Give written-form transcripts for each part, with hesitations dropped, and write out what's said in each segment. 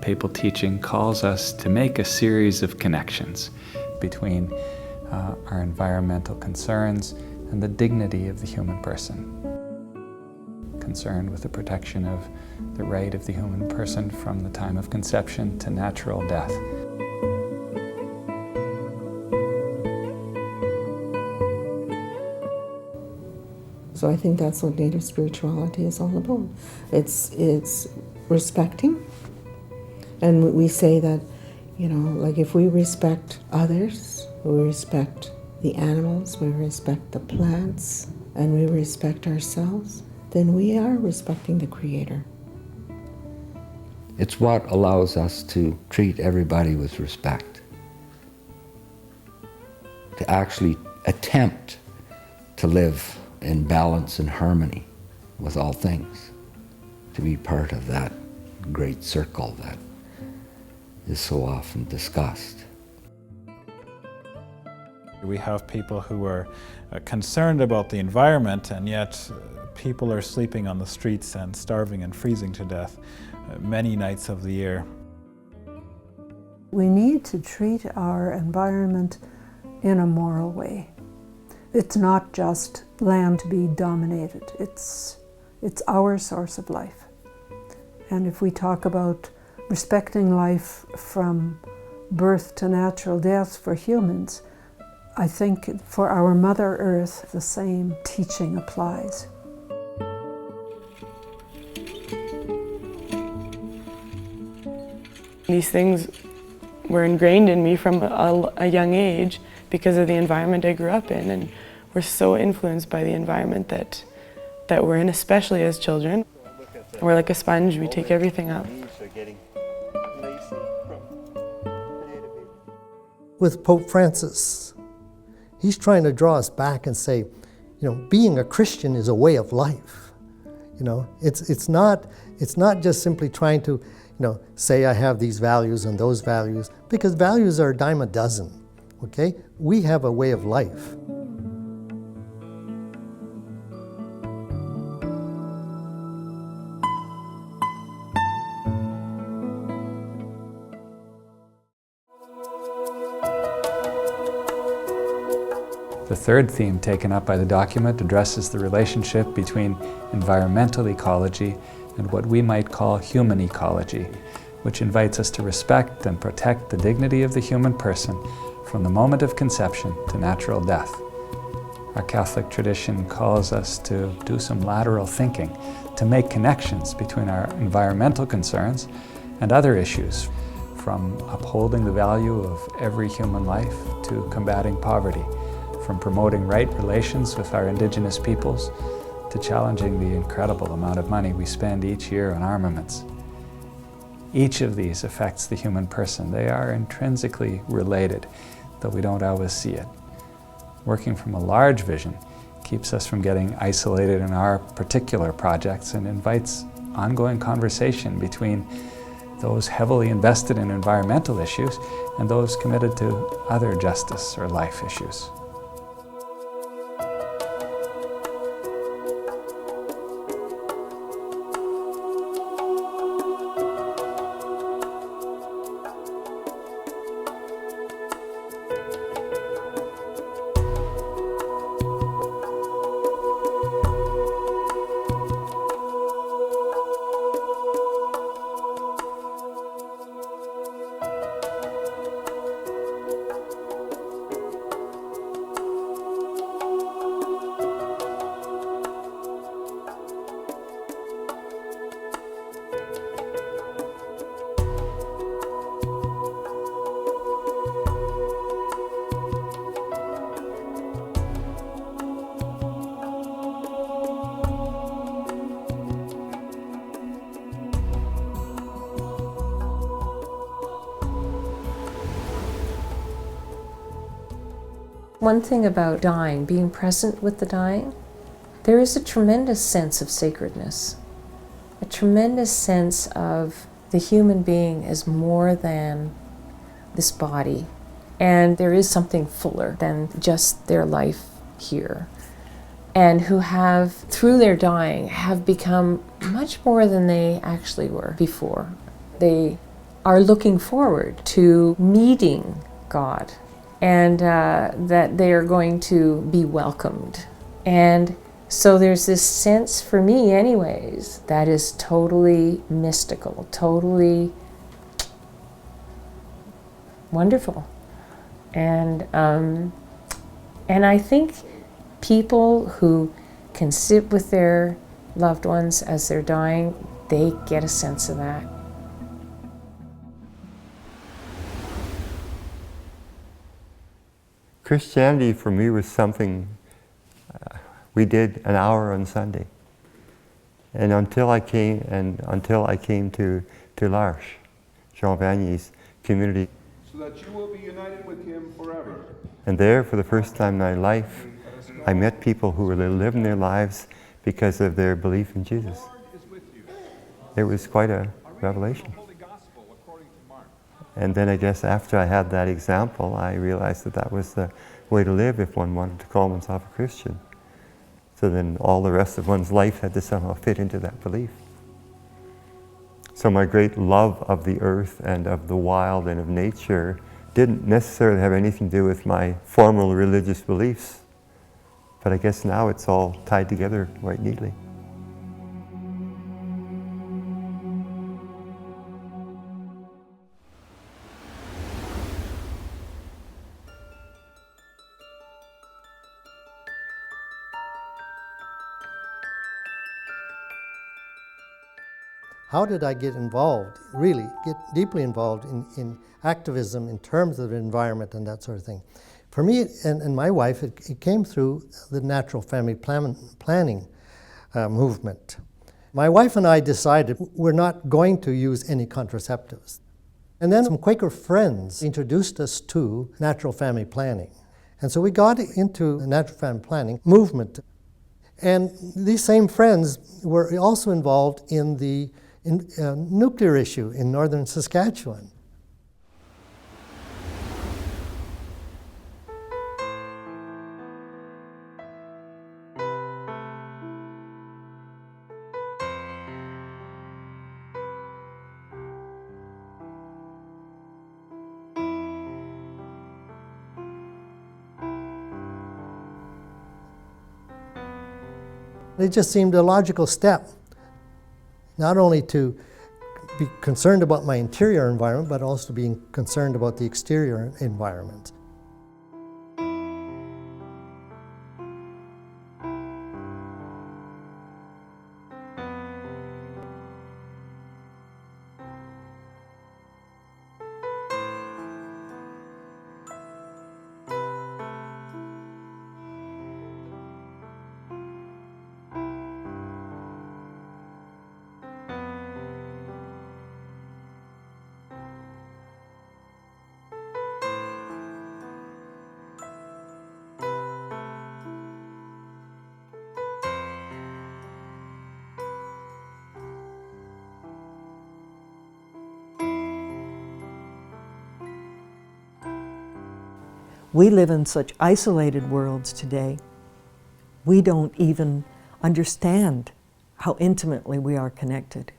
papal teaching calls us to make a series of connections between our environmental concerns and the dignity of the human person. Concerned with the protection of the right of the human person from the time of conception to natural death. So I think that's what native spirituality is all about. It's respecting, and we say that, you know, like if we respect others, we respect the animals, we respect the plants, and we respect ourselves, then we are respecting the Creator. It's what allows us to treat everybody with respect, to actually attempt to live in balance and harmony with all things, to be part of that great circle that is so often discussed. We have people who are concerned about the environment, and yet people are sleeping on the streets and starving and freezing to death many nights of the year. We need to treat our environment in a moral way. It's not just land to be dominated, it's our source of life. And if we talk about respecting life from birth to natural death for humans, I think for our Mother Earth the same teaching applies. These things were ingrained in me from a young age because of the environment I grew up in, and we're so influenced by the environment that we're in, especially as children. We're like a sponge, we take everything up. With Pope Francis, he's trying to draw us back and say, you know, being a Christian is a way of life. You know, it's not just simply trying to, you know, say I have these values and those values, because values are a dime a dozen, okay? We have a way of life. The third theme taken up by the document addresses the relationship between environmental ecology and what we might call human ecology, which invites us to respect and protect the dignity of the human person from the moment of conception to natural death. Our Catholic tradition calls us to do some lateral thinking, to make connections between our environmental concerns and other issues, from upholding the value of every human life to combating poverty, from promoting right relations with our Indigenous peoples to challenging the incredible amount of money we spend each year on armaments. Each of these affects the human person. They are intrinsically related, though we don't always see it. Working from a large vision keeps us from getting isolated in our particular projects and invites ongoing conversation between those heavily invested in environmental issues and those committed to other justice or life issues. One thing about dying, being present with the dying, there is a tremendous sense of sacredness, a tremendous sense of the human being is more than this body, and there is something fuller than just their life here, and who have, through their dying, have become much more than they actually were before. They are looking forward to meeting God, and that they are going to be welcomed. And so there's this sense, for me anyways, that is totally mystical, totally wonderful. And I think people who can sit with their loved ones as they're dying, they get a sense of that. Christianity for me was something we did an hour on Sunday, and until I came to L'Arche, Jean Vannier's community, so that you will be united with him forever. And there, for the first time in my life, I met people who were living their lives because of their belief in Jesus. It was quite a revelation. And then I guess after I had that example, I realized that that was the way to live if one wanted to call oneself a Christian. So then all the rest of one's life had to somehow fit into that belief. So my great love of the earth and of the wild and of nature didn't necessarily have anything to do with my formal religious beliefs. But I guess now it's all tied together quite neatly. How did I get involved, really get deeply involved in activism in terms of the environment and that sort of thing? For me and my wife, it came through the natural family planning movement. My wife and I decided we're not going to use any contraceptives. And then some Quaker friends introduced us to natural family planning. And so we got into the natural family planning movement. And these same friends were also involved in the nuclear issue in northern Saskatchewan. It just seemed a logical step, not only to be concerned about my interior environment, but also being concerned about the exterior environment. We live in such isolated worlds today. We don't even understand how intimately we are connected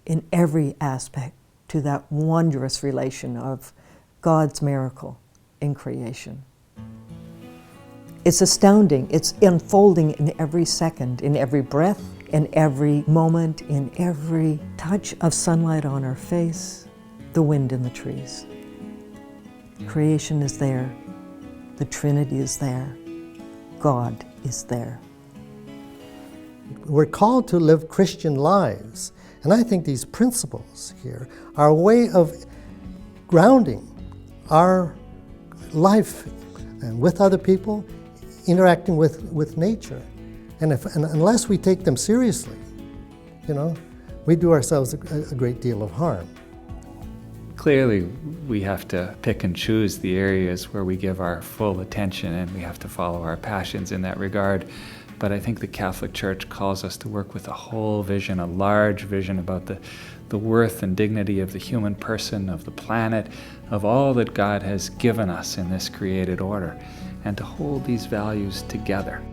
in every aspect to that wondrous relation of God's miracle in creation. It's astounding. It's unfolding in every second, in every breath, in every moment, in every touch of sunlight on our face, the wind in the trees. Creation is there. The Trinity is there. God is there. We're called to live Christian lives. And I think these principles here are a way of grounding our life with other people, interacting with nature. And unless we take them seriously, we do ourselves a great deal of harm. Clearly, we have to pick and choose the areas where we give our full attention, and we have to follow our passions in that regard. But I think the Catholic Church calls us to work with a whole vision, a large vision about the worth and dignity of the human person, of the planet, of all that God has given us in this created order, and to hold these values together.